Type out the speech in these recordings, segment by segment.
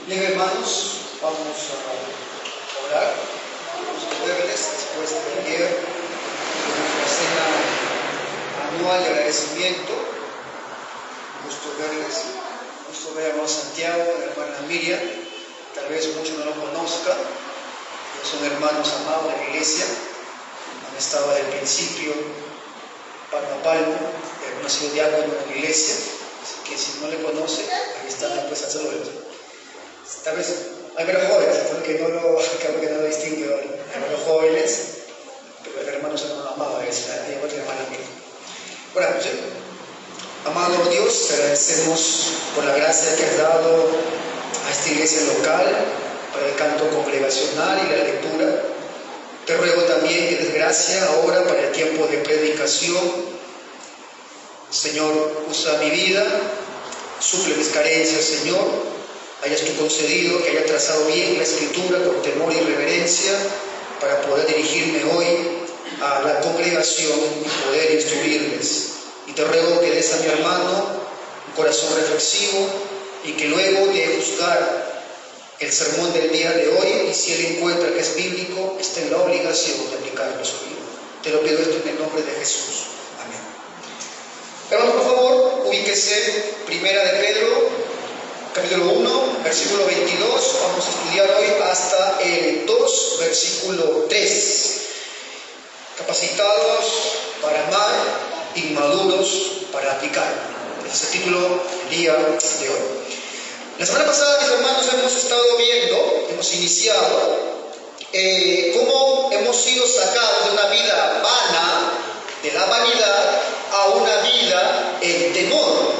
Bien, hermanos, vamos a orar. Vamos a verles después de ayer nuestra cena anual de agradecimiento. Gusto verles, gusto ver a hermano Santiago, a la hermana Miriam. Tal vez muchos no lo conozcan, pero son hermanos amados de la iglesia. Han estado desde el principio, palmo a palmo. El hermano ha sido diácono en la iglesia, así que si no le conoce, ahí están después a saludarlo. Tal vez hay menos jóvenes, porque no lo distingue ahora. Hay menos jóvenes, pero el hermano son amados, es la hermana mía. Bueno, pues, amado Dios, te agradecemos por la gracia que has dado a esta iglesia local, para el canto congregacional y la lectura. Te ruego también que des gracia ahora para el tiempo de predicación. Señor, usa mi vida, suple mis carencias, Señor. Hayas tú concedido que haya trazado bien la escritura con temor y reverencia para poder dirigirme hoy a la congregación y poder instruirles. Y te ruego que des a mi hermano un corazón reflexivo y que luego de juzgar el sermón del día de hoy, y si él encuentra que es bíblico, esté en la obligación de aplicarlo a su vida. Te lo pido esto en el nombre de Jesús. Amén. Hermanos, por favor, ubíquese. Primera de Pedro, capítulo 1, versículo 22, vamos a estudiar hoy hasta el 2, versículo 3. Capacitados para amar, inmaduros para aplicar. Ese es el título del día de hoy. La semana pasada, mis hermanos, hemos estado viendo, hemos iniciado, cómo hemos sido sacados de una vida vana, de la vanidad, a una vida en temor.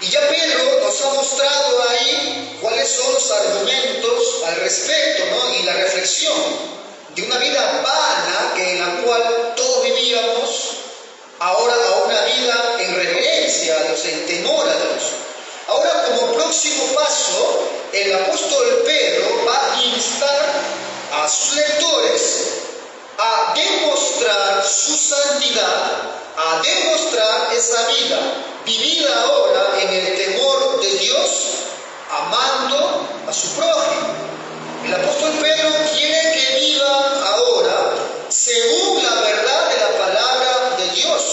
Y ya Pedro nos ha mostrado ahí cuáles son los argumentos al respecto, ¿no? Y la reflexión de una vida vana en la cual todos vivíamos, ahora a una vida en reverencia a Dios, en temor a Dios. Ahora, como próximo paso, el apóstol Pedro va a instar a sus lectores a demostrar su santidad, a demostrar esa vida vivida ahora en el temor de Dios, amando a su prójimo. El apóstol Pedro quiere que viva ahora según la verdad de la palabra de Dios,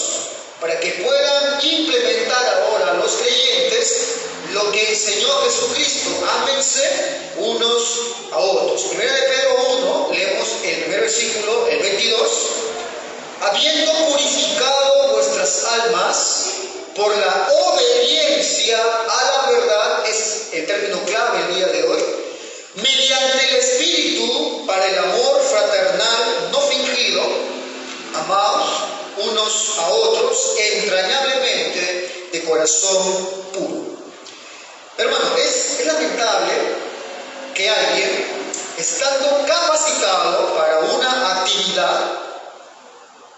para que puedan implementar ahora los creyentes lo que enseñó Jesucristo. Ámense unos a otros. Primera de Pedro 1, leemos el primer versículo, el 22. Habiendo purificado vuestras almas por la obediencia a la verdad, es el término clave el día de hoy, mediante el Espíritu, para el amor fraternal no fingido, amaos unos a otros entrañablemente de corazón puro. Hermano, es lamentable que alguien, estando capacitado para una actividad,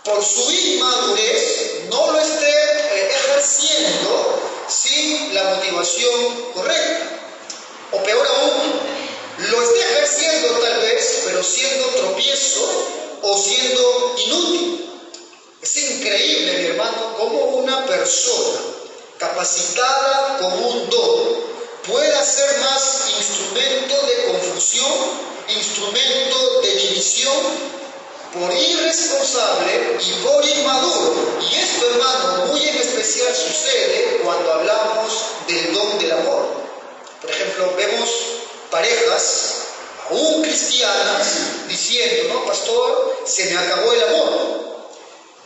por su inmadurez no lo esté ejerciendo sin la motivación correcta. O peor aún, lo esté ejerciendo tal vez, pero siendo tropiezo o siendo inútil. Es increíble, mi hermano, cómo una persona capacitada con un don pueda ser más instrumento de confusión, instrumento de división, por irresponsable y por inmaduro. Y esto, hermano, muy en especial sucede cuando hablamos del don del amor. Por ejemplo, vemos parejas, aún cristianas, diciendo, no, pastor, se me acabó el amor.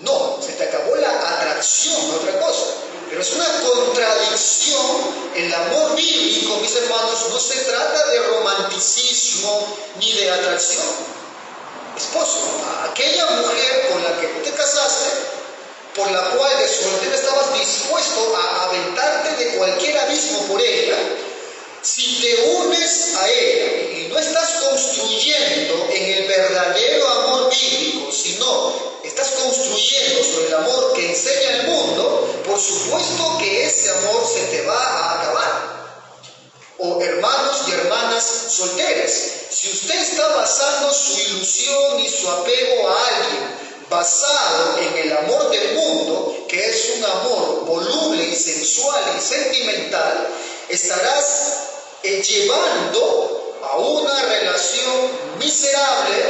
No, se te acabó la atracción, no otra cosa. Pero es una contradicción. El amor bíblico, mis hermanos, no se trata de romanticismo ni de atracción. Esposo, aquella mujer con la que tú te casaste, por la cual de soltero estabas dispuesto a aventarte de cualquier abismo por ella, si te unes a ella y no estás construyendo en el verdadero amor bíblico, sino estás construyendo sobre el amor que enseña el mundo, por supuesto que ese amor se te va a acabar. O hermanos y hermanas solteras, si usted está basando su ilusión y su apego a alguien basado en el amor del mundo, que es un amor voluble y sensual y sentimental, estarás llevando a una relación miserable,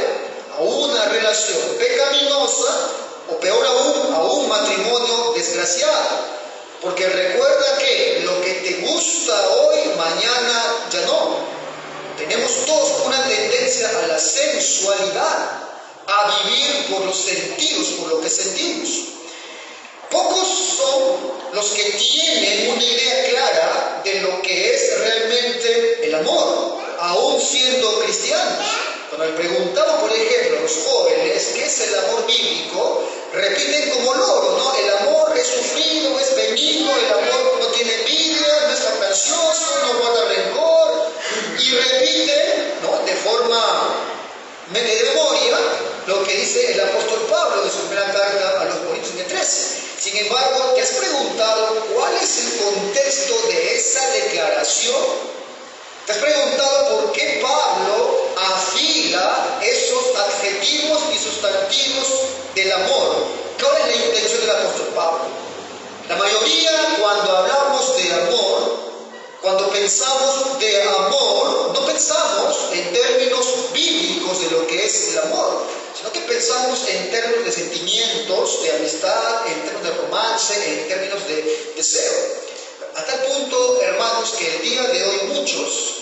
a una relación pecaminosa, o peor aún, a un matrimonio desgraciado. Porque recuerda que lo que te gusta hoy, mañana ya no. Tenemos todos una tendencia a la sensualidad, a vivir por los sentidos, por lo que sentimos. Pocos son los que tienen una idea clara de lo que es realmente el amor, aún siendo cristianos. Cuando le preguntamos, por ejemplo, a los jóvenes qué es el amor bíblico, repiten como loro, ¿no? El amor es sufrido, es benigno, el amor no tiene envidia, no es capacioso, no guarda rencor, y repiten, ¿no?, de forma de memoria lo que dice el apóstol Pablo en su primera carta a los Corintios en el 13. Sin embargo, ¿te has preguntado cuál es el contexto de esa declaración? ¿Te has preguntado por qué Pablo afila esos adjetivos y sustantivos del amor? ¿Cuál es la intención del apóstol Pablo? La mayoría, cuando hablamos de amor, cuando pensamos de amor, no pensamos en términos bíblicos de lo que es el amor, sino que pensamos en términos de sentimientos, de amistad, en términos de romance, en términos de deseo. A tal punto, hermanos, que el día de hoy muchos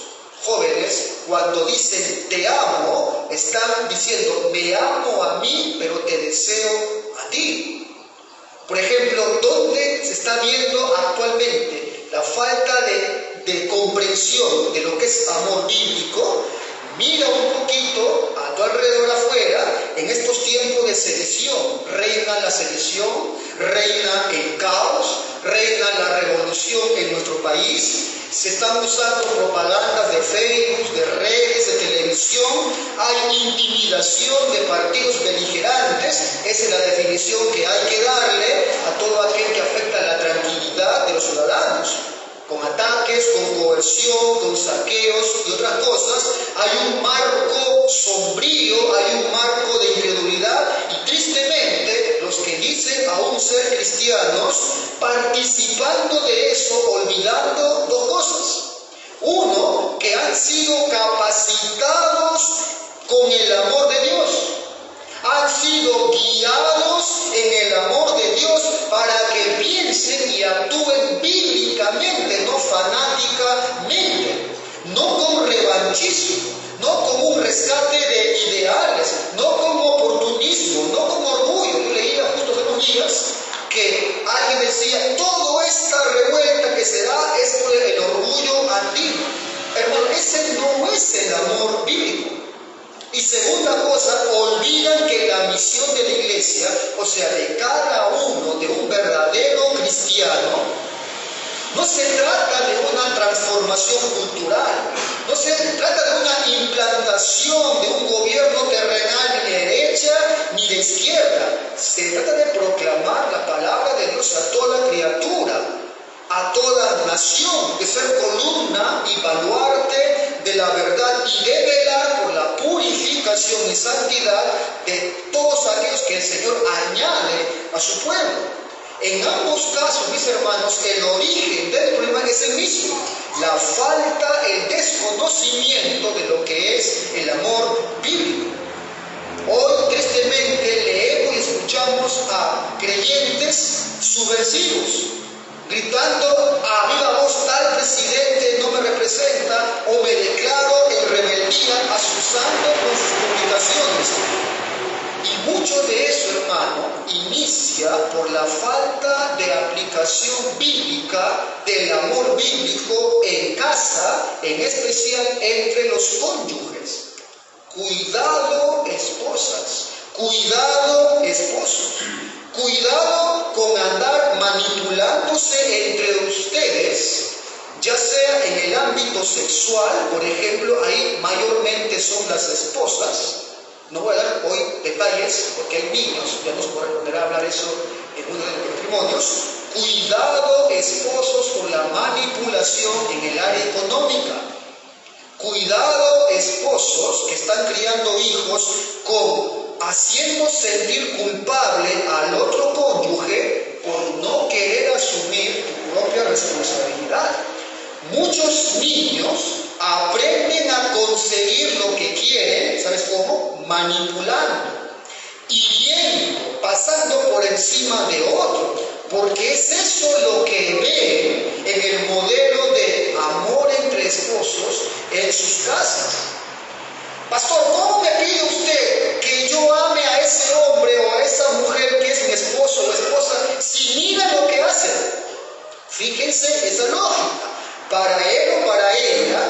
jóvenes, cuando dicen te amo, están diciendo me amo a mí, pero te deseo a ti. Por ejemplo, ¿dónde se está viendo actualmente la falta de comprensión de lo que es amor bíblico? Mira un poquito a tu alrededor afuera, en estos tiempos de sedición, reina la sedición, reina el caos, reina la revolución en nuestro país, se están usando propagandas de Facebook, de redes, de televisión, hay intimidación de partidos beligerantes, esa es la definición que hay que darle a todo aquel que afecta la tranquilidad de los ciudadanos. Con ataques, con coerción, con saqueos y otras cosas, hay un marco sombrío, hay un marco de incredulidad y tristemente los que dicen aún ser cristianos, participando de eso, olvidando dos cosas. Uno, que han sido capacitados con el amor de Dios. Han sido guiados en el amor de Dios para que piensen y actúen bíblicamente, no fanáticamente, no con revanchismo, no con un rescate de ideales, no con oportunismo, no con orgullo. Yo leía justo hace unos días que alguien decía, toda esta revuelta que se da es por el orgullo antiguo. Hermano, ese no es el amor bíblico. Y segunda cosa, olvidan que la misión de la iglesia, o sea, de cada uno, de un verdadero cristiano, no se trata de una transformación cultural, no se trata de una implantación de un gobierno terrenal ni de derecha ni de izquierda. Se trata de proclamar la palabra de Dios a toda criatura, a toda nación, de ser columna y baluarte de la verdad y de velar por la purificación y santidad de todos aquellos que el Señor añade a su pueblo. En ambos casos, mis hermanos, el origen del problema es el mismo: la falta, el desconocimiento de lo que es el amor bíblico. Hoy, tristemente, leemos y escuchamos a creyentes subversivos, gritando a viva voz, tal presidente no me representa, o me declaro en rebeldía, asusando con sus publicaciones. Y mucho de eso, hermano, inicia por la falta de aplicación bíblica del amor bíblico en casa, en especial entre los cónyuges. Cuidado, esposas, cuidado, esposos, cuidado con andar manipulándose entre ustedes, ya sea en el ámbito sexual, por ejemplo, ahí mayormente son las esposas. No voy a dar hoy detalles porque hay niños, ya nos corresponderá hablar eso en uno de los matrimonios. Cuidado, esposos, con la manipulación en el área económica. Cuidado, esposos que están criando hijos con haciendo sentir culpable al otro cónyuge por no querer asumir tu propia responsabilidad. Muchos niños aprenden a conseguir lo que quieren, ¿sabes cómo? Manipulando, hiriendo, pasando por encima de otro, porque es eso lo que ven en el modelo de amor entre esposos en sus casas. Pastor, ¿cómo me pide usted que yo ame a ese hombre o a esa mujer que es mi esposo o esposa si mira lo que hace? Fíjense esa lógica. Para él o para ella,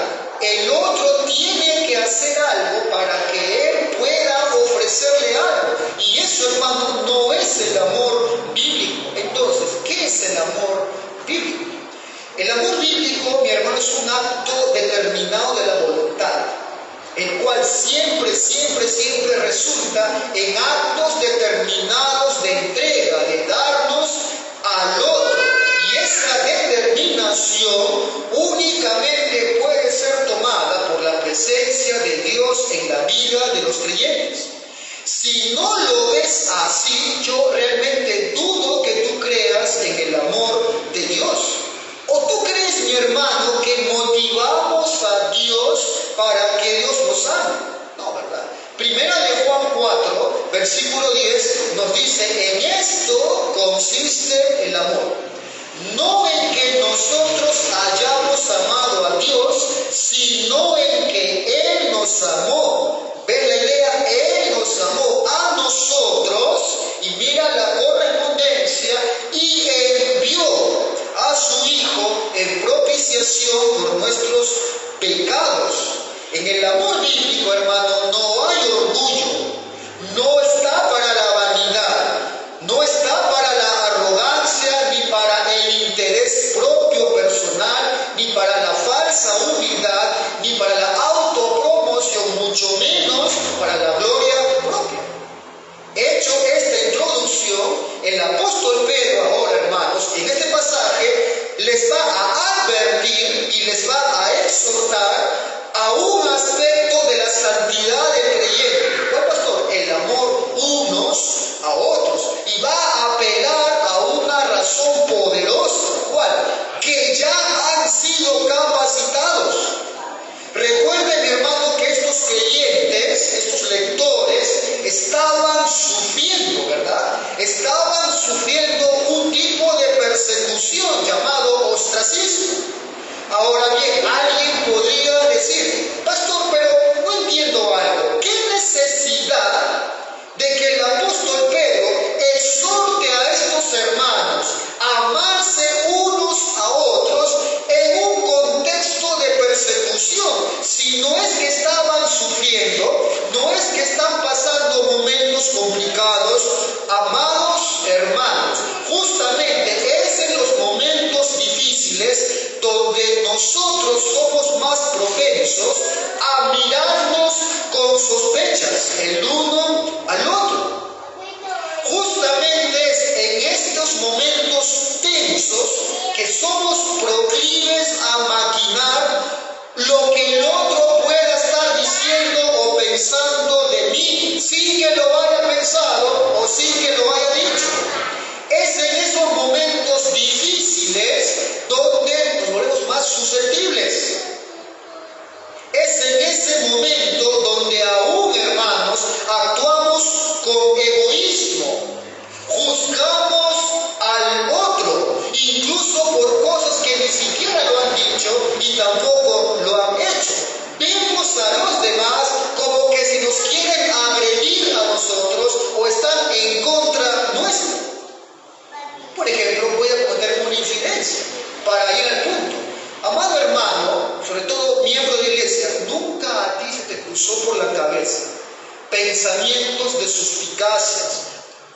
el otro tiene que hacer algo para que él pueda ofrecerle algo. Y eso, hermano, no es el amor bíblico. Entonces, ¿qué es el amor bíblico? El amor bíblico, mi hermano, es un acto determinado de la voluntad, el cual siempre resulta en actos determinados de entrega, de darnos al otro. Y esa determinación únicamente puede ser tomada por la presencia de Dios en la vida de los creyentes. Si no lo ves así, yo realmente dudo que tú creas en el amor de Dios. ¿O tú crees, mi hermano, que motivamos a Dios para que Dios nos ame? No, ¿verdad? Primera de Juan 4, versículo 10, nos dice: en esto consiste el amor. No en que nosotros hayamos amado a Dios, sino en que Él nos amó. Ve la idea, Él nos amó a nosotros, y mira la correspondencia, y envió a su Hijo en propiciación por nuestros pecados. En el amor bíblico, hermano, no hay orgullo, no está para la vanidad, no está para la arrogancia, ni para el interés propio personal, ni para la falsa humildad, ni para la autopromoción, mucho menos para la gloria propia. Hecho esta introducción, el apóstol Pedro ahora, hermanos, en este pasaje les va a advertir y les va a exhortar a un aspecto de la santidad del creyente. ¿Cuál, pastor? El amor unos a otros. Y va a apelar a una razón poderosa. ¿Cuál? Que ya han sido capacitados. Recuerden, mi hermano, que estos creyentes, estos lectores, estaban sufriendo, ¿verdad? Estaban sufriendo un tipo de persecución llamado ostracismo. Ahora bien, alguien podría decir: pastor, pero no entiendo algo. ¿Qué necesidad de que el apóstol Pedro exhorte a estos hermanos a amarse unos a otros en un contexto de persecución? Si no es que estaban sufriendo, no es que están pasando momentos complicados. Amados hermanos, justamente es en los momentos difíciles donde nosotros somos más propensos a mirarnos con sospechas el uno al otro. Justamente es en estos momentos tensos que somos proclives a maquinar lo que el otro pueda estar diciendo o pensando de mí, sin que lo haya pensado o sin que lo haya dicho. Es en esos momentos difíciles donde nos volvemos más susceptibles. Es en ese momento donde aún, hermanos, actuamos con egoísmo, juzgamos al otro, incluso por cosas que ni siquiera lo han dicho ni tampoco lo han hecho. Vemos a los demás como que si nos quieren agredir a nosotros o están en contra nuestra. Por ejemplo, voy a cometer una infidencia para ir al punto. Amado hermano, sobre todo miembro de la iglesia, nunca a ti se te cruzó por la cabeza pensamientos de suspicacias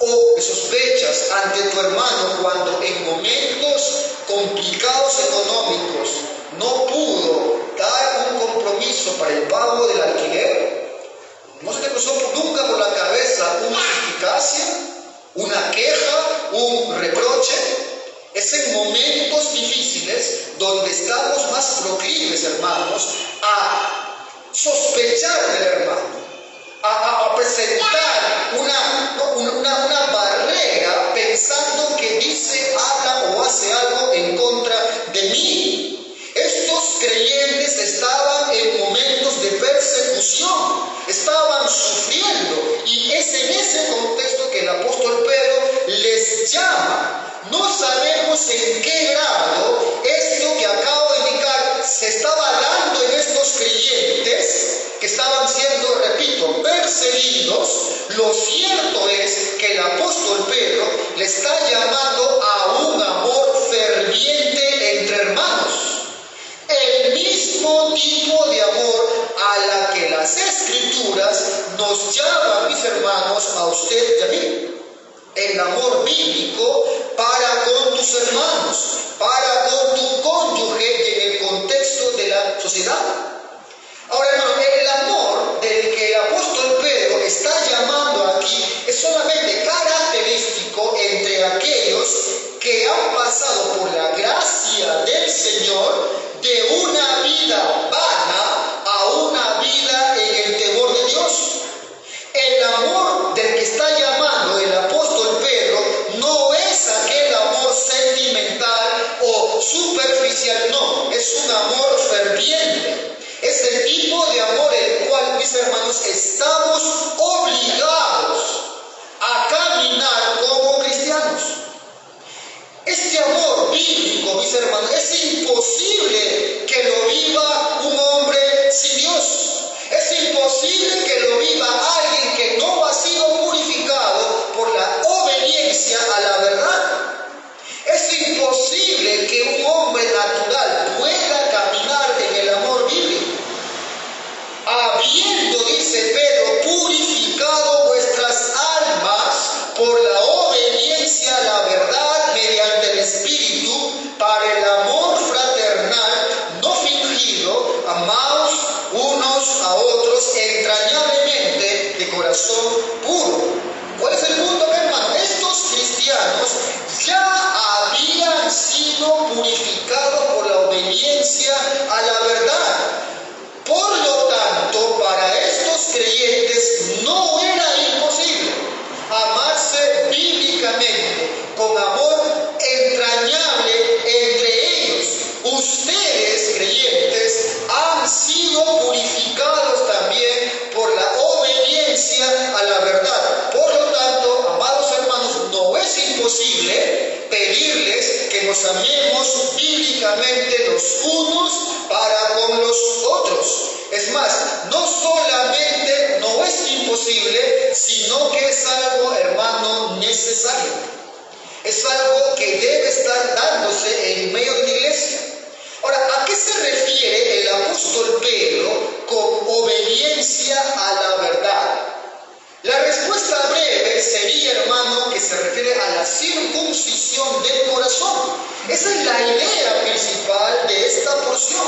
o de sospechas ante tu hermano cuando en momentos complicados económicos no pudo dar un compromiso para el pago del alquiler. ¿No se te cruzó nunca por la cabeza una suspicacia, una queja, un reproche? Es en momentos difíciles donde estamos más proclives, hermanos, a sospechar del hermano, a presentar una barrera pensando que dice, habla o hace algo en contra de mí. Estos creyentes estaban Lo cierto es que el apóstol Pedro le está llamando a un amor ferviente entre hermanos. El mismo tipo de amor a la que las Escrituras nos llaman, mis hermanos, a usted y a mí. El amor bíblico para con tus hermanos, para con tu cónyuge y en el contexto de la sociedad. Ahora, hermano, el amor del que el apóstol Pedro está llamando aquí es solamente característico entre aquellos que han pasado por la gracia del Señor de una vida vana a una vida en el temor de Dios. El amor del que está llamando el apóstol Pedro no es aquel amor sentimental o superficial, no, es un amor ferviente. Es el tipo de amor el cual, mis hermanos, estamos obligados a caminar como cristianos. Este amor bíblico, mis hermanos, es imposible que lo viva un hombre sin Dios. Es imposible que lo viva alguien que no ha sido purificado por la obediencia a la verdad. Es imposible que un hombre natural pueda caminar en el amor bíblico. Habiendo, dice Pedro, purificado vuestras almas por la obediencia a la verdad mediante el Espíritu, para el amor fraternal no fingido, amaos unos a otros entrañablemente de corazón puro. ¿Cuál es el punto, hermano? Estos cristianos ya habían sido purificados por la obediencia a la verdad. Por lo tanto, para estos creyentes no era imposible amarse bíblicamente con amor entrañable entre ellos. Ustedes, creyentes, han sido purificados también por la obediencia a la verdad. Por lo tanto, amados hermanos, no es imposible pedirles que nos amemos bíblicamente los unos para con los otros. Es más, no solamente no es imposible, sino que es algo, hermano, necesario. Es algo que debe estar dándose en medio de la iglesia. Ahora, ¿a qué se refiere el apóstol Pedro con obediencia a la verdad? La respuesta breve sería, hermano, que se refiere a la circuncisión del corazón. Esa es la idea principal de esta porción.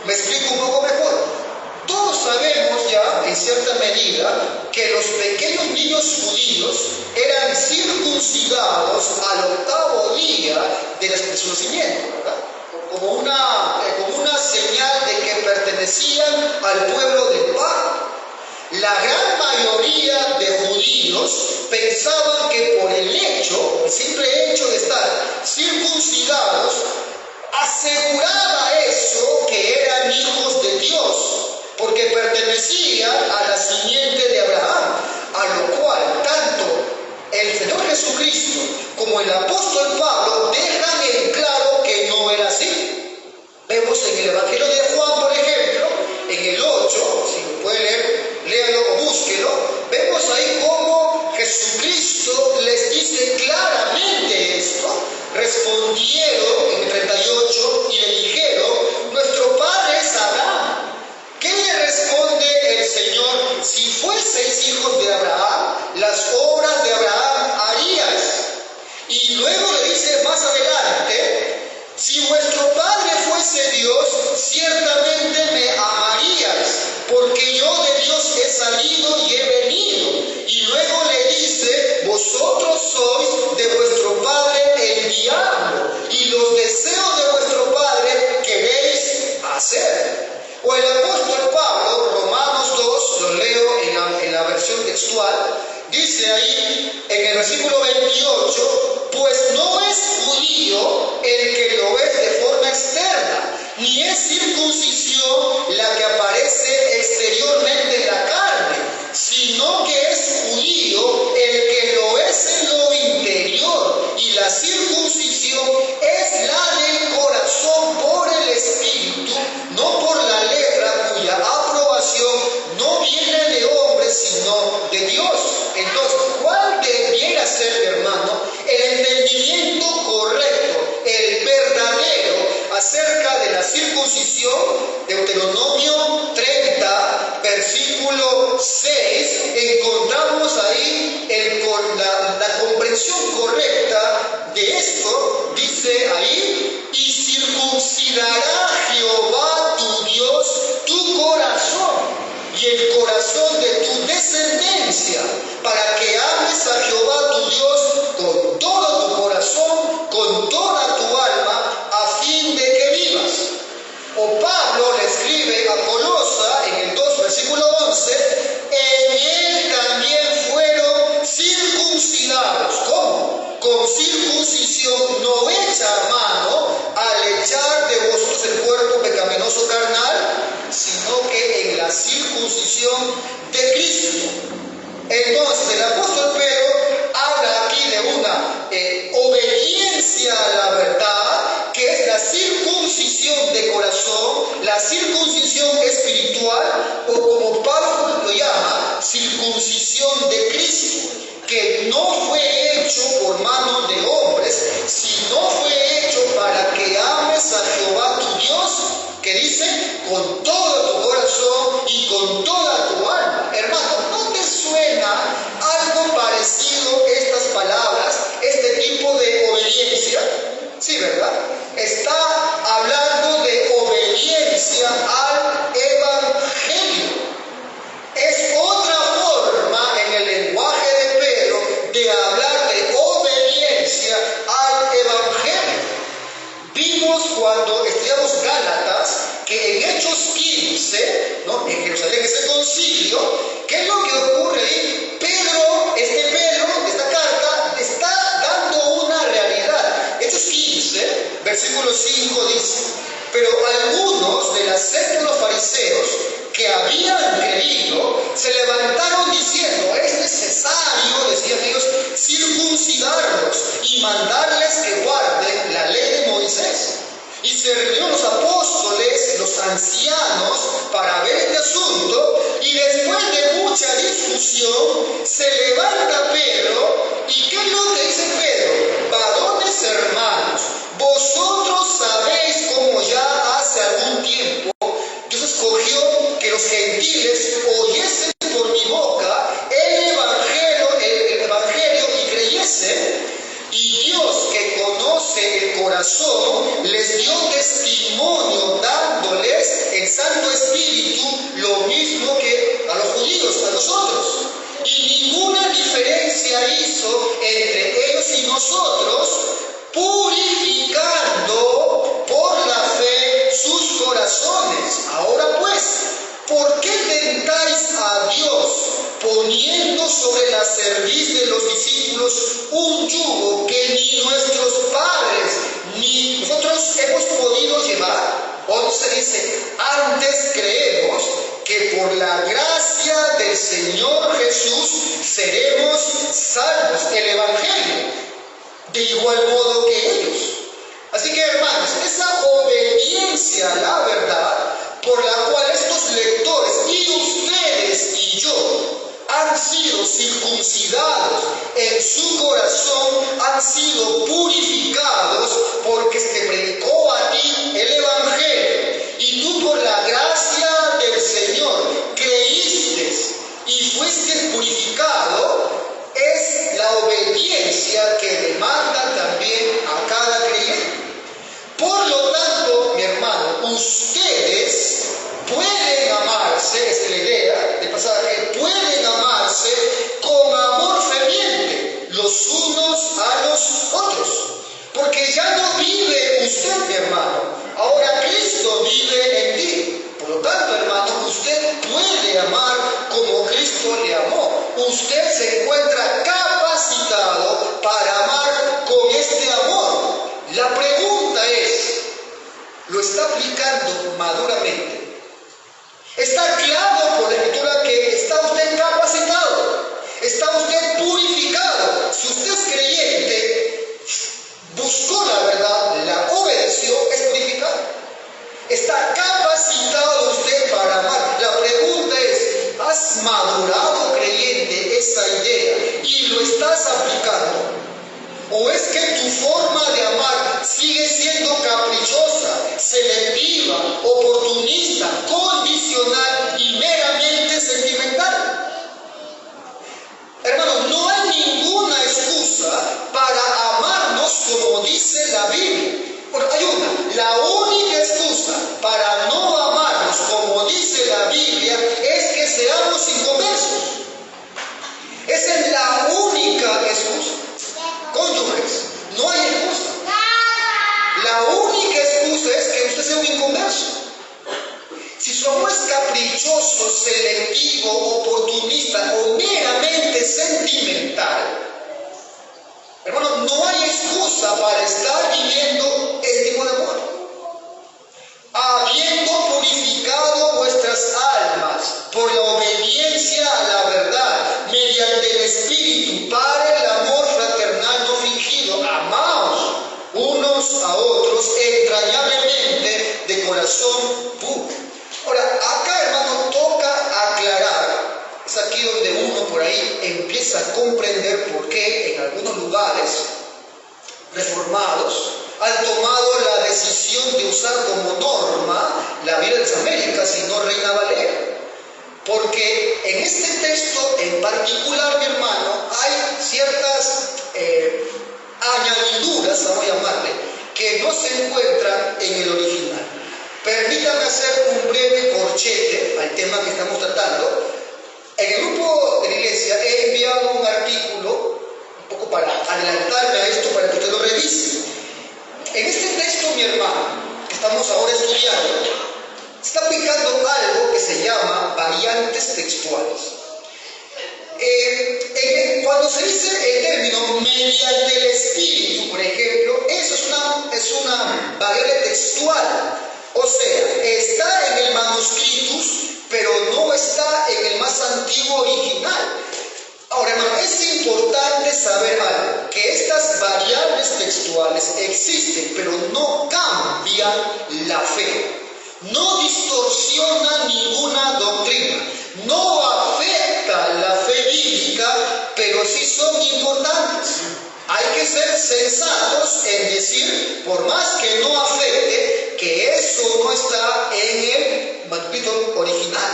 Me explico un poco mejor. Todos sabemos ya, en cierta medida, que los pequeños niños judíos eran circuncidados al octavo día de su nacimiento, ¿verdad? Como una señal de que pertenecían al pueblo del pacto. La gran mayoría de judíos pensaban que por el simple hecho de estar circuncidados, aseguraba eso que eran hijos de Dios, porque pertenecían a la simiente de Abraham, a lo cual tanto el Señor Jesucristo como el apóstol Pablo dejan en claro que no era así. Vemos en el Evangelio de Juan, por ejemplo, en el 8, si lo puede leer, léalo o búsquelo, vemos ahí cómo Jesucristo les dice claramente esto. Respondieron en el 38 y le dijeron, nuestro padre es Abraham. ¿Qué le responde el Señor? Si fueseis hijos de Abraham, las obras de Abraham haríais. Y luego le dice más adelante, si vuestro Padre fuese Dios, ciertamente me amaríais, porque yo de Dios he salido y he venido. Y luego le dice, vosotros sois de vuestro padre el diablo, y los deseos de vuestro padre queréis hacer. O el apóstol Pablo, Romanos 2, lo leo en la versión textual, dice ahí en el versículo 28, pues no es judío el que lo es de forma externa, ni es circuncisión la que aparece exteriormente en la carne, sino que es judío el que lo es en lo interior, y la circuncisión es la del corazón por el Espíritu, no por la letra, cuya aprobación no viene de hombres, sino de Dios. Entonces, acerca de la circuncisión, Deuteronomio 30, versículo 6, encontramos ahí la comprensión correcta de esto. Dice ahí: y circuncidará Jehová tu Dios tu corazón y el corazón de tu descendencia, para que ames a Jehová tu Dios con todo tu corazón, con toda tu alma, a fin de que vivas. O Pablo le escribe a Colosa en el 2, versículo 11: en él también fueron circuncidados. ¿Cómo? Con circuncisión no hecha a mano, al echar de vosotros el cuerpo pecaminoso carnal, sino que en la circuncisión de Cristo. Entonces el apóstol Pedro habla aquí de una obediencia a la verdad, que es la circuncisión de corazón, la circuncisión espiritual, o como Pablo lo llama, circuncisión de Cristo, que no fue hecho por manos de hombres, sino fue hecho para que ames a Jehová tu Dios, que dice, con todo tu corazón y con toda tu alma. Hermano, ¿no te suena algo parecido estas palabras, este tipo de obediencia? Sí, ¿verdad? Está hablando de obediencia al Evangelio. Es otra forma en el lenguaje de Pedro de hablar de obediencia al Evangelio. Vimos cuando estudiamos Gálatas que en Hechos 15, ¿no?, en Jerusalén, ese concilio, ¿qué es lo que ocurre ahí? Esta carta está dando una realidad. Hechos 15, versículo 5 dice: pero algunos de la secta de los fariseos que habían creído se levantaron diciendo: es necesario, decían ellos, circuncidarlos y mandarles que guarden la ley de Moisés. Y se reunieron los apóstoles, los ancianos, para ver este asunto, y después de mucha discusión se levanta Pedro, y ¿qué es lo que dice Pedro? Varones hermanos, vosotros sabéis cómo ya hace algún tiempo Dios escogió que los gentiles oyesen por mi boca el evangelio y creyesen, y Dios, que conoce el corazón, les dio testimonio dándoles el Santo Espíritu, lo mismo que a los judíos, a nosotros. Y ninguna diferencia hizo entre ellos y nosotros, purificando por la fe sus corazones. Ahora pues, ¿por qué tentáis a Dios poniendo sobre la cerviz de los discípulos un yugo que ni nuestros padres ni nosotros hemos podido llevar? 11 dice: antes creemos que por la gracia del Señor Jesús seremos salvos. El Evangelio, de igual modo que ellos. Así que, hermanos, esa obediencia a la verdad por la cual estos lectores y ustedes y yo han sido circuncidados en su corazón, han sido purificados porque se te predicó a ti el Evangelio, y tú por la gracia del Señor creíste y fuiste purificado. Es la obediencia que demanda también a cada creyente. Por lo tanto, mi hermano, ustedes pueden amarse, esa es la idea del pasaje, pueden amarse con amor ferviente los unos a los otros, porque ya no vive usted, mi hermano, ahora Cristo vive en ti. Por lo tanto, hermano, usted puede amar como Cristo le amó. Usted se encuentra capacitado para amar con este amor. La pregunta es, ¿lo está aplicando maduramente? Está claro por la Escritura que está usted capacitado, está usted purificado. Si usted es creyente, buscó la verdad, la obedeció, es purificado. Está capacitado usted para amar. La pregunta es, ¿has madurado, creyente, esa idea y lo estás aplicando? ¿O es que tu forma de amar sigue siendo caprichosa, selectiva, oportunista, condicional y meramente sentimental. Hermanos, no hay ninguna excusa para amarnos como dice la Biblia. Bueno, hay una. La única excusa para no amarnos como dice la Biblia es que seamos inconversos. Esa es la única excusa. Cónyuges, no hay excusa. La única excusa es que usted sea un inconverso. Si su amor es caprichoso, selectivo, oportunista o meramente sentimental, hermano, no hay excusa para estar viviendo este tipo de amor. Habiendo purificado vuestras almas por la obediencia a la verdad, mediante el Espíritu, para el amor fraternal no fingido, amaos unos a otros entrañablemente de corazón puro. Ahora, acá, hermano, toca aclarar. Es aquí donde uno por ahí empieza a comprender por qué en algunos lugares reformados han tomado la decisión de usar como norma la Biblia de las Américas y no Reina Valera. Porque en este texto en particular, mi hermano, hay ciertas añadiduras, vamos a llamarle, que no se encuentran en el original. Permítame hacer un breve corchete al tema que estamos tratando. En el grupo de la iglesia he enviado un artículo, un poco para adelantarme a esto, para que usted lo revise. En este texto, mi hermano, que estamos ahora estudiando, está aplicando algo que se llama variantes textuales. Cuando se dice el término mediante el Espíritu, por ejemplo, eso es una variable textual. O sea, está en el manuscritus, pero no está en el más antiguo original. Ahora, hermano, es importante saber algo, que estas variables textuales existen, pero no cambian la fe. No distorsiona ninguna doctrina, no afecta la fe bíblica, pero sí son importantes. Hay que ser sensatos en decir, por más que no afecte, que eso no está en el manuscrito original.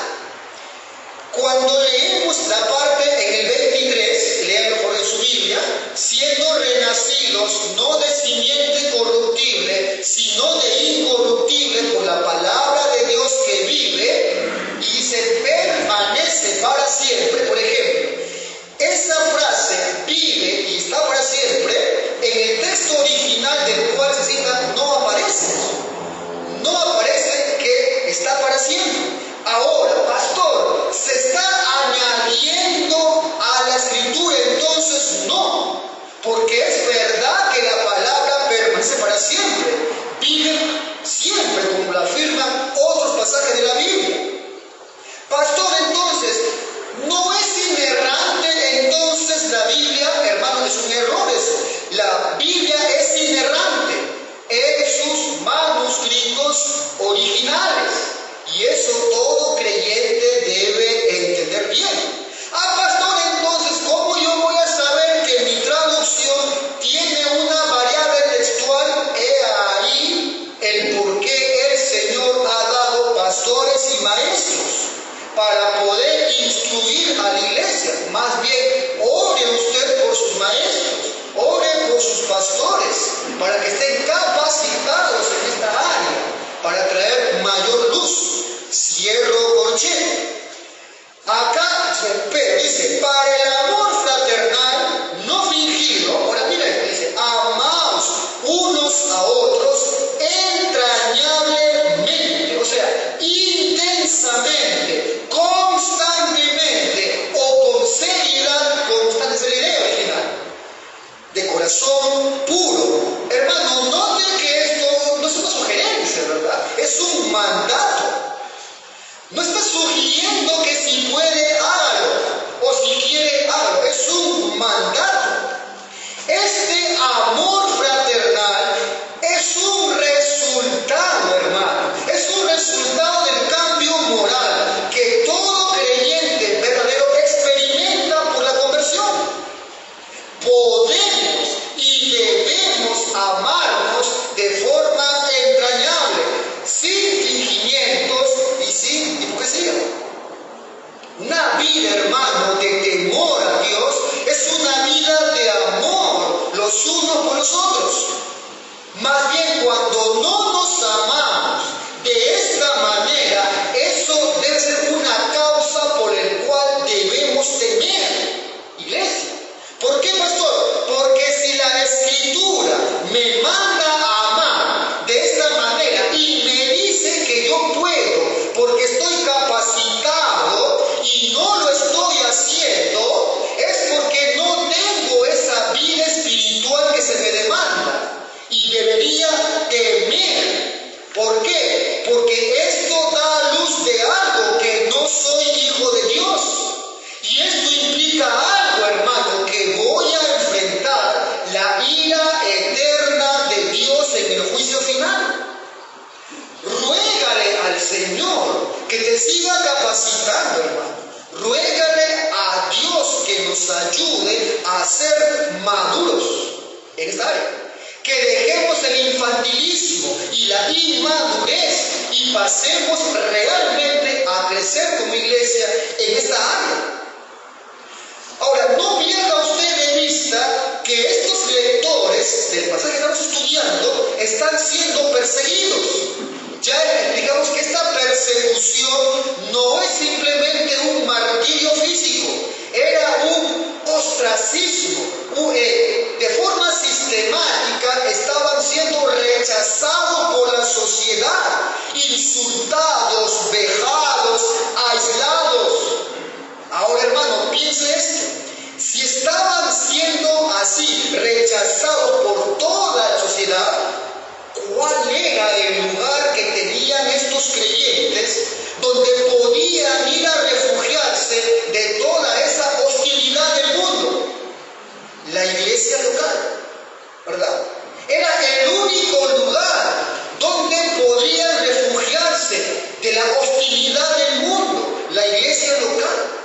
Cuando leemos la parte en el 23, léanlo por en su Biblia, siendo renacidos no de simiente corruptible, sino de incorruptible por la palabra de Dios que vive y se permanece para siempre. Por ejemplo, esa frase vive y está para siempre, en el texto original del cual se cita no aparece. No aparece que está para siempre. Ahora, pastor, ¿se está añadiendo a la escritura? Entonces no, porque es verdad que la palabra permanece para siempre, vive siempre, como lo afirman otros pasajes de la Biblia. Pastor, entonces, ¿no es inerrante entonces la Biblia? Hermano, es un error eso. La Biblia es inerrante en sus manuscritos originales. Y eso todo creyente debe entender bien. Pastor, entonces, ¿cómo yo voy a saber que mi traducción tiene una variable textual? He ahí el por qué el Señor ha dado pastores y maestros para poder instruir a la iglesia. Más bien, ore usted por sus maestros, ore por sus pastores, para que estén capacitados en esta área, para traer mayor luz. Cierro corchete. Acá Pedro dice, para el amor fraternal no fingido. Ahora mira esto, dice, amaos unos a otros entrañablemente, o sea, intensamente, constantemente o con seriedad, constante es la idea original, de corazón puro. Hermano, note que esto no es una que te siga capacitando, hermano. Ruégale a Dios que nos ayude a ser maduros en esta área. Que dejemos el infantilismo y la inmadurez y pasemos realmente a crecer como iglesia en esta área. Ahora, no pierda usted de vista que estos lectores del pasaje que estamos estudiando están siendo perseguidos. Ya explicamos que esta persecución no es simplemente un martirio físico, era un ostracismo. De forma sistemática estaban siendo rechazados por la sociedad, insultados, vejados, aislados. Ahora, hermano, piense esto. Si estaban siendo así, rechazados por toda la sociedad, ¿cuál era el lugar que tenían estos creyentes donde podían ir a refugiarse de toda esa hostilidad del mundo? La iglesia local, ¿verdad? Era el único lugar donde podían refugiarse de la hostilidad del mundo, la iglesia local.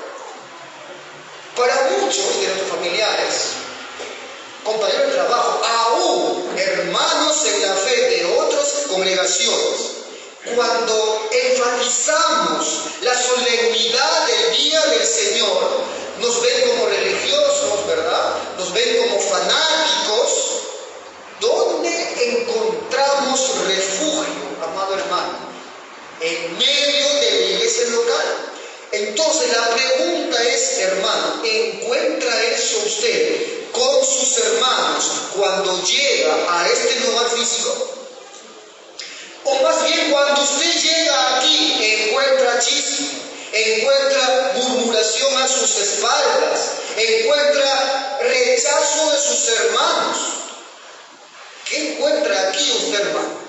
Para muchos de nuestros familiares, compañeros de trabajo, aún hermanos en la fe de otras congregaciones, cuando enfatizamos la solemnidad del día del Señor, nos ven como religiosos, ¿verdad? Nos ven como fanáticos. ¿Dónde encontramos refugio, amado hermano? En medio de la iglesia local. Entonces la pregunta es, hermano, ¿encuentra eso usted con sus hermanos cuando llega a este lugar físico? O más bien cuando usted llega aquí encuentra chisme, encuentra murmuración a sus espaldas, encuentra rechazo de sus hermanos. ¿Qué encuentra aquí usted, hermano?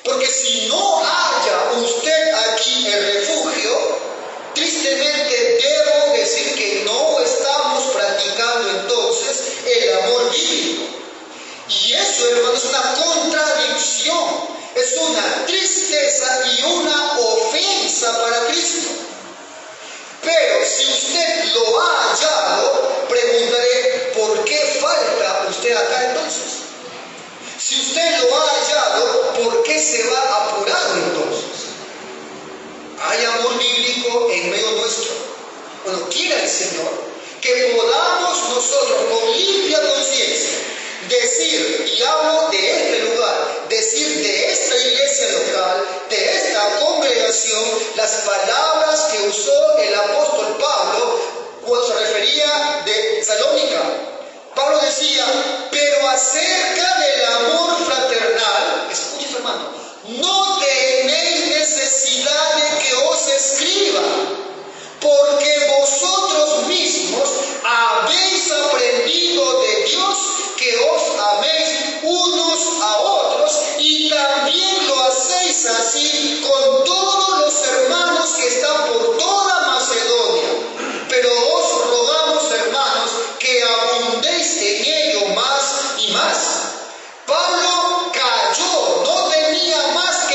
Porque si no haya usted aquí el refugio, tristemente debo decir que no estamos practicando entonces el amor bíblico. Y eso, hermano, es una contradicción, es una tristeza y una ofensa para Cristo. Pero si usted lo ha hallado, preguntaré, ¿por qué falta usted acá entonces? Si usted lo ha hallado, ¿por qué se va apurado entonces? ¿Hay amor bíblico en medio nuestro? Bueno, quiera el Señor que podamos nosotros con limpia conciencia decir, y hablo de este lugar, decir de esta iglesia local, de esta congregación, las palabras que usó el apóstol Pablo cuando se refería de Salónica. Pablo decía, pero acerca del amor fraternal, escuche hermano, no tenéis necesidad de que os escriba, porque vosotros mismos habéis aprendido de Dios que os améis unos a otros, y también lo hacéis así con todos los hermanos que están por toda Macedonia. Pero os rogamos, hermanos, que abundéis en ello más y más. Pablo cayó, no tenía más que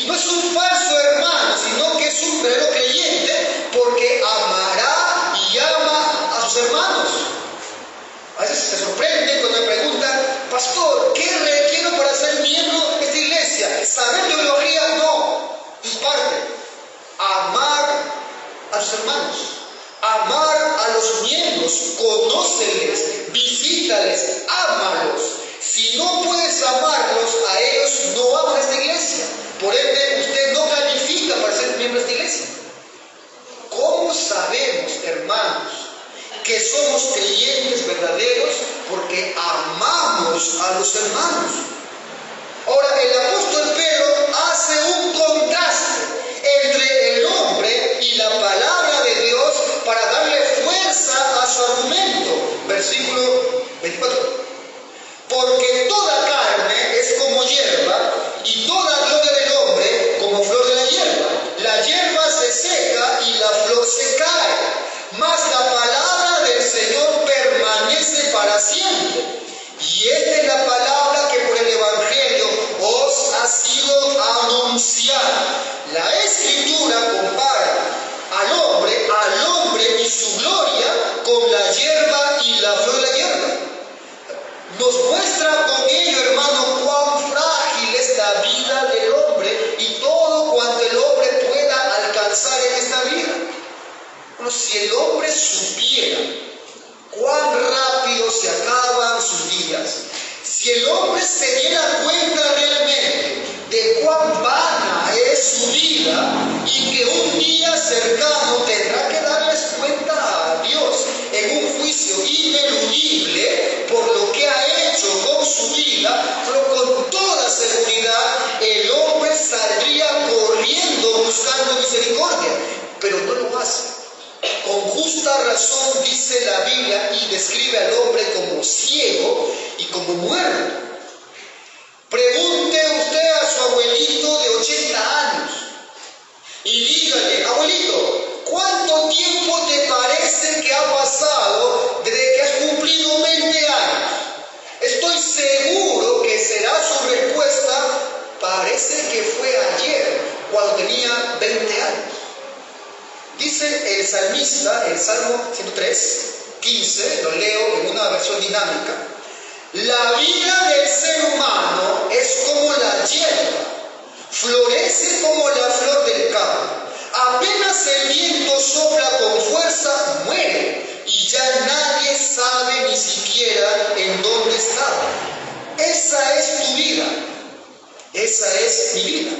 Y no es un falso hermano, sino que es un verdadero creyente, porque amará y ama a sus hermanos. A veces se sorprende cuando me preguntan, pastor, ¿qué requiero para ser miembro de esta iglesia? ¿Saber teología? No. Y parte. Amar a sus hermanos. Amar a los miembros. Conóceles, visítales, ámalos. Si no puedes amarlos a ellos, no amas a esta iglesia. Por ende, usted no califica para ser miembro de esta iglesia. ¿Cómo sabemos, hermanos, que somos creyentes verdaderos? Porque amamos a los hermanos. Ahora, el apóstol Pedro hace un contraste entre el hombre y la palabra de Dios para darle fuerza a su argumento. Versículo 24. Porque toda carne es como hierba, y toda gloria del hombre como flor de la hierba. La hierba se seca y la flor se cae, mas la palabra del Señor permanece para siempre. Y esta es la palabra que por el Evangelio os ha sido anunciada. La Escritura compara al hombre y su gloria con la hierba y la flor de la hierba. Nos muestra con ello, hermano, cuán frágil es la vida del hombre y todo cuanto el hombre pueda alcanzar en esta vida. Bueno, si el hombre supiera cuán rápido se acaban sus días, si el hombre se diera cuenta realmente de cuán vana es su vida y que un día cercano tendrá que darles cuenta a Dios en un juicio ineludible por lo que ha hecho con su vida, pero con toda seguridad el hombre saldría corriendo buscando misericordia, pero no lo hace. Con justa razón dice la Biblia y describe al hombre como ciego y como muerto. Pregunte usted a su abuelito de 80 años y dígale, abuelito, ¿cuánto tiempo te parece que ha pasado desde que has cumplido 20 años? Estoy seguro que será su respuesta, parece que fue ayer, cuando tenía 20 años. Dice el salmista, el Salmo 103, 15, lo leo en una versión dinámica: la vida del ser humano es como la hierba, florece como la flor del campo. Apenas el viento sopla con fuerza, muere, y ya nadie sabe ni siquiera en dónde está. Esa es tu vida, esa es mi vida.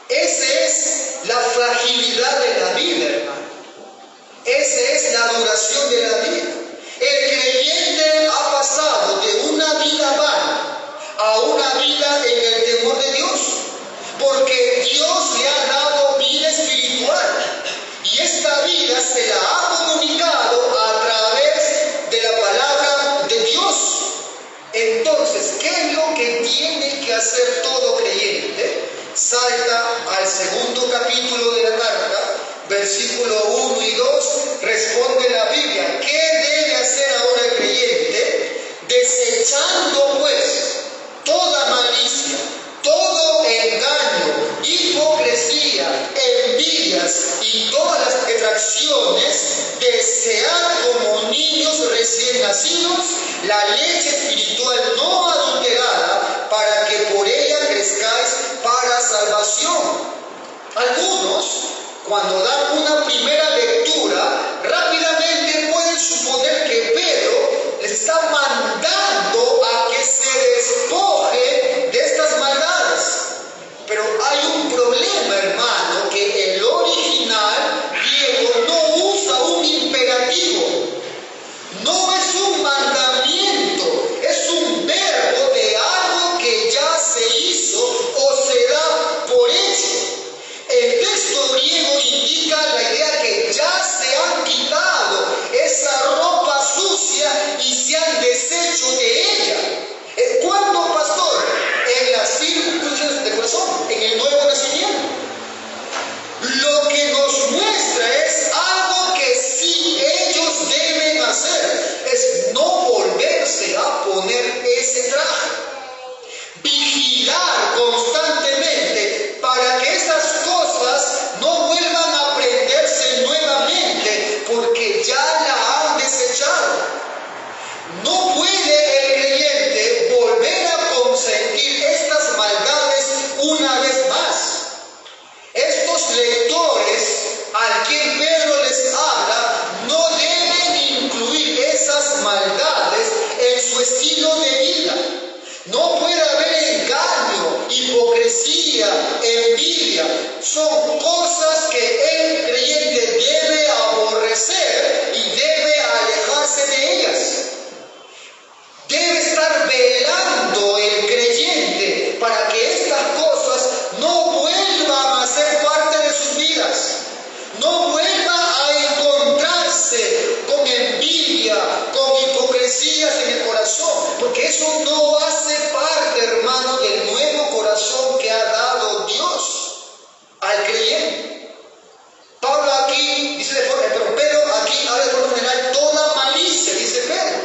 Esa es la fragilidad de la vida, hermano. Esa es la duración de la vida. El creyente ha pasado de una vida vana a una vida en el temor de Dios, porque Dios le ha dado vida espiritual y esta vida se la ha comunicado a través de la palabra de Dios. Entonces, ¿qué es lo que tiene que hacer todo creyente? Salta al segundo capítulo de la carta, versículo 1 y 2, responde la Biblia. ¿Qué debe hacer ahora el creyente? Desechando pues toda malicia, todo engaño, hipocresía, envidias y todas las detracciones, desear como niños recién nacidos la leche espiritual no adulterada, para que por ella crezcáis para salvación. Algunos, cuando dan una primera lectura, rápidamente pueden suponer que Pedro les está mandando a que se despoje de estas maldades. Pero hay un problema, hermano, que el original griego no usa un imperativo. No es un mandamiento, es un verbo de algo que ya se hizo o se da por hecho. El texto griego indica la idea que ira, envidia, son cosas que el creyente debe aborrecer y debe alejarse de ellas. Debe estar velando el creyente para que estas cosas no vuelvan a ser parte de sus vidas. No vuelva a encontrarse con envidia, con hipocresías en el corazón, porque eso no hace parte, hermano, del nuevo corazón que ha dado Dios al creyente. Pablo aquí dice Pedro aquí habla de forma general toda malicia, dice Pedro,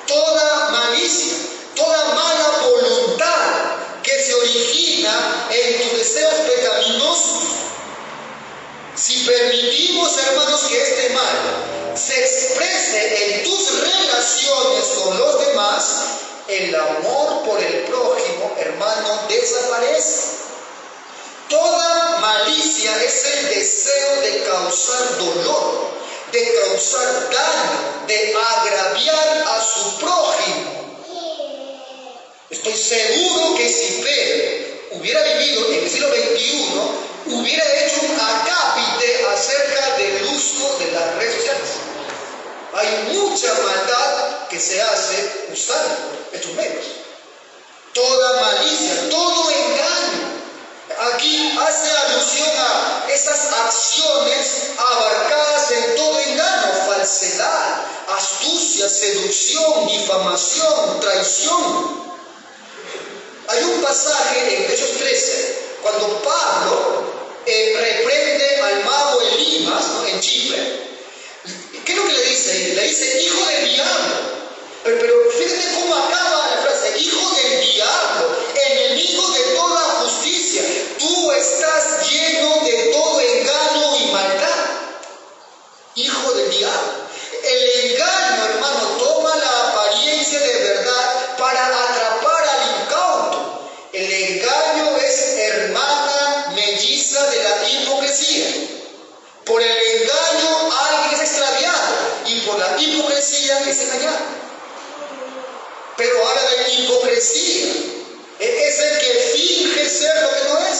toda malicia, toda mala voluntad que se origina en tus deseos pecaminosos. Si permitimos, hermanos, que este mal se exprese en tus relaciones con los demás, el amor por el prójimo, hermano, desaparece. Toda malicia es el deseo de causar dolor, de causar daño, de agraviar a su prójimo. Estoy seguro que si Pedro hubiera vivido en el siglo XXI, hubiera hecho un acápite acerca del uso de las redes sociales. Hay mucha maldad que se hace usando estos medios. Toda malicia, todo engaño. Aquí hace alusión a esas acciones abarcadas en todo engaño, falsedad, astucia, seducción, difamación, traición. Hay un pasaje en Hechos 13, cuando Pablo reprende al mago Elimas, ¿no?, en Chipre. ¿Qué es lo que le dice? Le dice, hijo del diablo. Pero fíjate cómo acaba la frase, hijo del diablo, enemigo de toda justicia. Tú estás lleno de todo engaño y maldad. Hijo del diablo. El engaño, hermano, toma la apariencia de verdad para atrapar al incauto. El engaño es hermana melliza de la hipocresía. Por el engaño alguien es extraviado y por la hipocresía es engañado. Pero habla de hipocresía. Es el que finge ser lo que no es.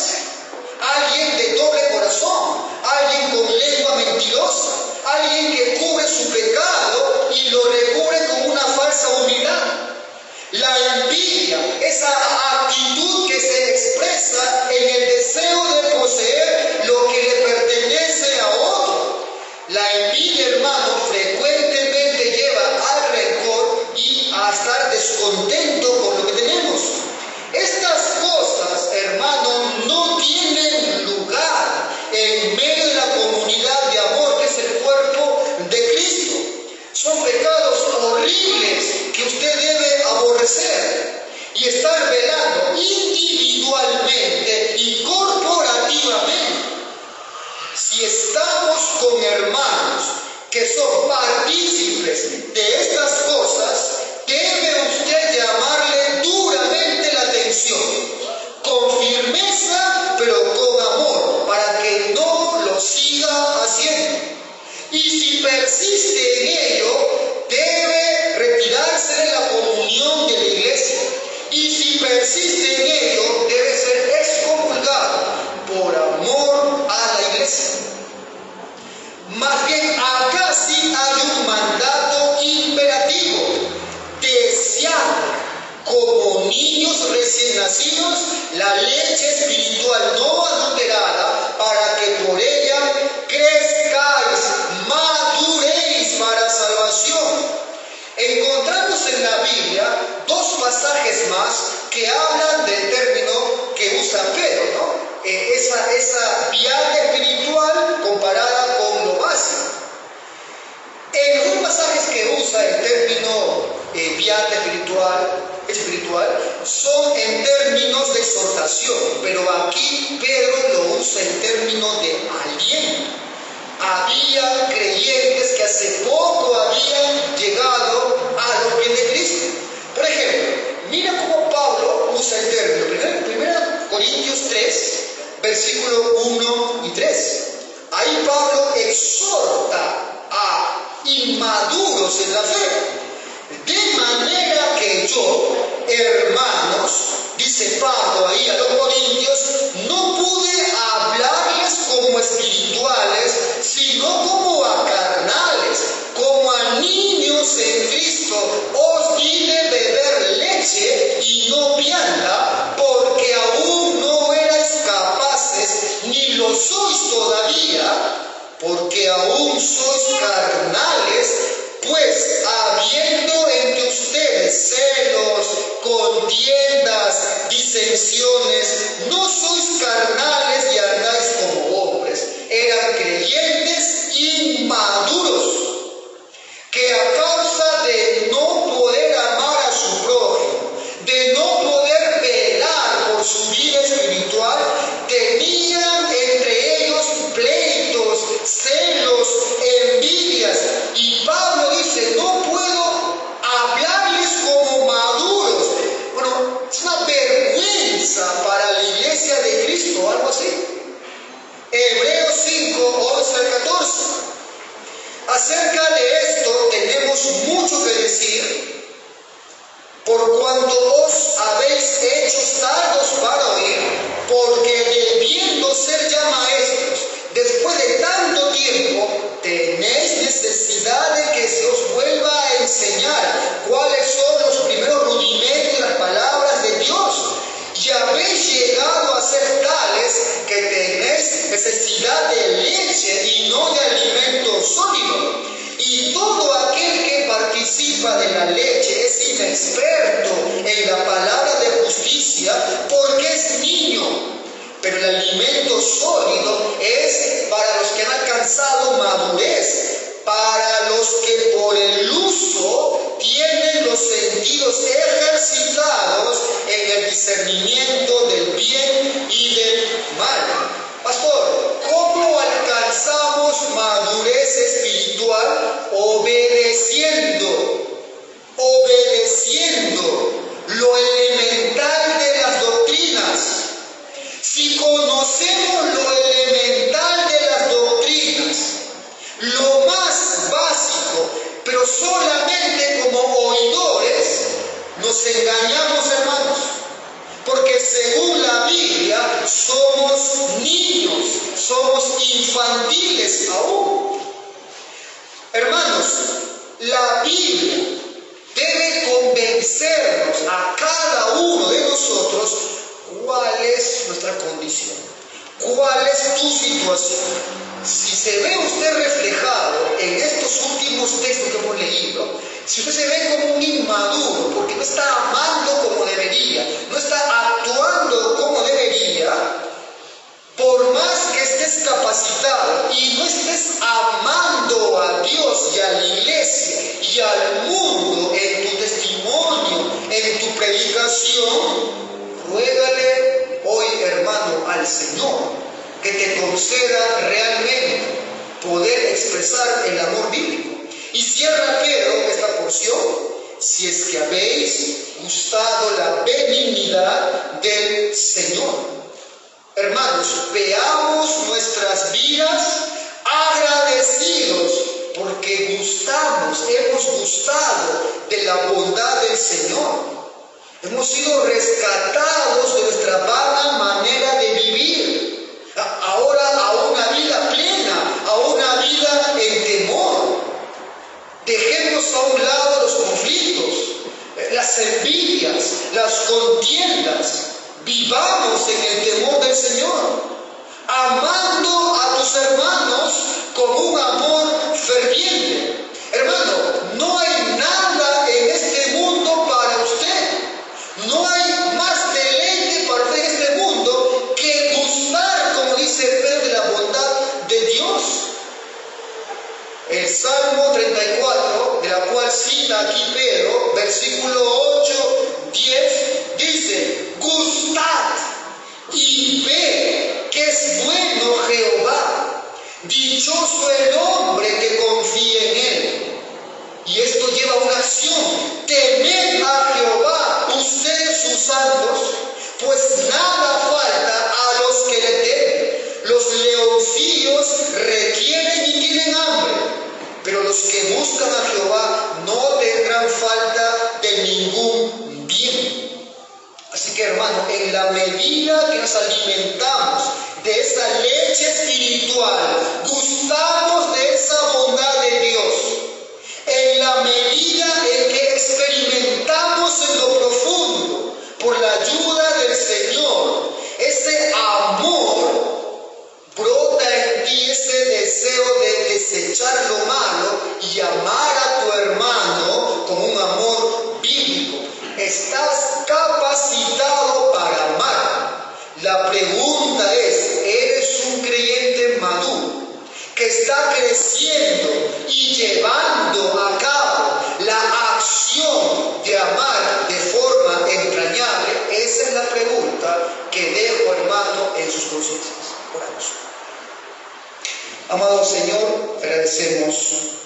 Alguien de doble corazón, alguien con lengua mentirosa, alguien que cubre su pecado y lo recubre con una falsa humildad. La envidia, esa actitud que se expresa en el deseo de poseer lo que le pertenece a otro. La envidia, hermano, frecuentemente lleva al rencor y a estar descontento con lo que tenemos. Estas cosas, hermano, no tienen lugar en medio de la comunidad de amor que es el cuerpo de Cristo. Son pecados horribles que usted debe aborrecer y estar velando individualmente y corporativamente. Si estamos con hermanos que son partícipes de estas cosas, debe usted llamarle duramente la atención, con firmeza pero con amor, para que no lo siga haciendo. Y si persiste en ello, debe retirarse de la comunión de la iglesia. Y si persiste en ello, debe ser excomulgado por amor a la iglesia. Más bien, acá sí hay un mandato imperativo: desear como niños recién nacidos la leche espiritual no adulterada, para que por ella crezcáis, maduréis para salvación. Encontramos en la Biblia dos pasajes más que hablan del término que usa Pedro, ¿no? Esa vianda espiritual comparada con lo básico. En los dos pasajes que usa el término vianda espiritual son en términos de exhortación, pero aquí Pedro lo usa en términos de aliento. Había creyentes que hace poco habían llegado a los pies de Cristo. Por ejemplo, mira cómo Pablo usa el término. 1 Corintios 3, versículo 1 y 3. Ahí Pablo exhorta a inmaduros en la fe. De manera que yo, hermanos, dice Pablo ahí a los corintios, no niños en Cristo, os di de beber leche y no vianda, porque aún no erais capaces, ni lo sois todavía, porque aún sois carnales, pues habiendo entre ustedes celos, contiendas, disensiones, no sois carnales y andáis como hombres. Eran creyentes inmaduros, que a causa de no poder amar a su prójimo, de no poder velar por su vida espiritual, tenían entre ellos pleitos, celos, envidias. Y Pablo dice, no puedo hablarles como maduros. Bueno, es una vergüenza para la iglesia de Cristo, algo así. Hebreos 5, 11 al 14. Acerca de esto tenemos mucho que decir, por cuanto os habéis hecho tardos para oír, porque debiendo ser ya maestros, después de tanto tiempo, tenéis necesidad de que se os vuelva a enseñar cuáles son los primeros rudimentos de las palabras de Dios. Y habéis llegado a ser tales que tenéis necesidad de leche y no de alimento sólido. Y todo aquel que participa de la leche es inexperto en la palabra de justicia, porque es niño. Pero el alimento sólido es para los que han alcanzado madurez, para los que por el uso tienen los sentidos ejercitados en el discernimiento del bien y del mal. Pastor, ¿cómo alcanzamos madurez espiritual? Obedeciendo lo elemental de las doctrinas. Si conocemos lo elemental de las doctrinas, lo más básico, pero solamente como oidores, nos engañamos, hermanos, porque según la Biblia somos niños, somos infantiles aún. Hermanos, la Biblia debe convencernos a cada uno de nosotros cuál es nuestra condición, cuál es tu situación. Si se ve usted reflejado en estos últimos textos que hemos leído, si usted se ve como un inmaduro, porque no está amando como debería, no está actuando como debería, por más que estés capacitado y no estés amando a Dios y a la iglesia y al mundo en tu testimonio, en tu predicación, ruégale hoy, hermano, al Señor que te conceda realmente poder expresar el amor bíblico. Y cierra Pedro esta porción: si es que habéis gustado la benignidad del Señor. Hermanos, veamos nuestras vidas agradecidos porque hemos gustado de la bondad del Señor. Hemos sido rescatados de nuestra vana manera de vivir. Ahora a una vida plena, a una vida en temor. Dejemos a un lado los conflictos, las envidias, las contiendas. Vivamos en el temor del Señor, amando a tus hermanos con un amor ferviente. Hermano, no hay nada en este mundo para usted. No hay más deleite para usted en este mundo que gustar, como dice Pedro, de la bondad de Dios. El Salmo 34, de la cual cita aquí Pedro, versículo 8, 10, dice: gustad y ved que es bueno Jehová, dichoso el hombre que confía en él. Y esto lleva una acción: temed a Jehová, ustedes sus santos, pues nada falta a los que le temen. Los leoncillos requieren y tienen hambre, pero los que buscan a Jehová no tendrán falta de ningún bien. Así que, hermano, en la medida que nos alimentamos de esa leche espiritual, gustamos de esa bondad de Dios. En la medida por la ayuda del Señor, ese amor brota en ti, ese deseo de desechar lo malo y amar a tu hermano con un amor bíblico. Estás capacitado para amar. La pregunta es, ¿eres un creyente maduro que está creciendo y llevando a cabo la acción de amar de forma entrañable? Esa es la pregunta que dejo, hermano, en sus conciencias. Oramos. Amado Señor, te agradecemos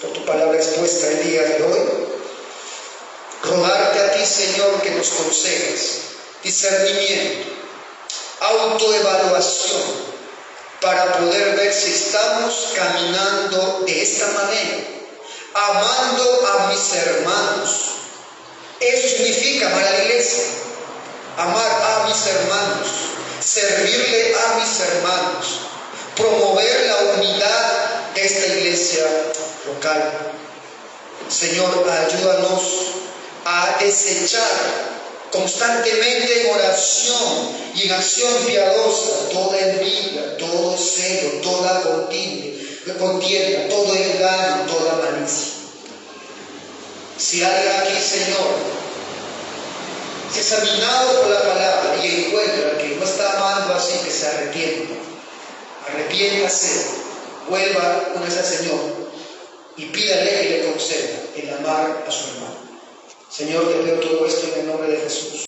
por tu palabra expuesta el día de hoy. Rogarte a ti, Señor, que nos concedas discernimiento, autoevaluación, para poder ver si estamos caminando de esta manera, amando a mis hermanos. Eso significa amar a la iglesia, amar a mis hermanos, servirle a mis hermanos, promover la unidad de esta iglesia local. Señor, ayúdanos a desechar constantemente en oración y en acción piadosa toda envidia, todo celo, toda contienda, todo engaño, toda malicia. Si alguien aquí, Señor, se ha examinado por la palabra y encuentra que no está amando así, que se arrepienta. Arrepiéntase, vuelva con ese Señor y pídale que le conceda el amar a su hermano. Señor, te pido todo esto en el nombre de Jesús.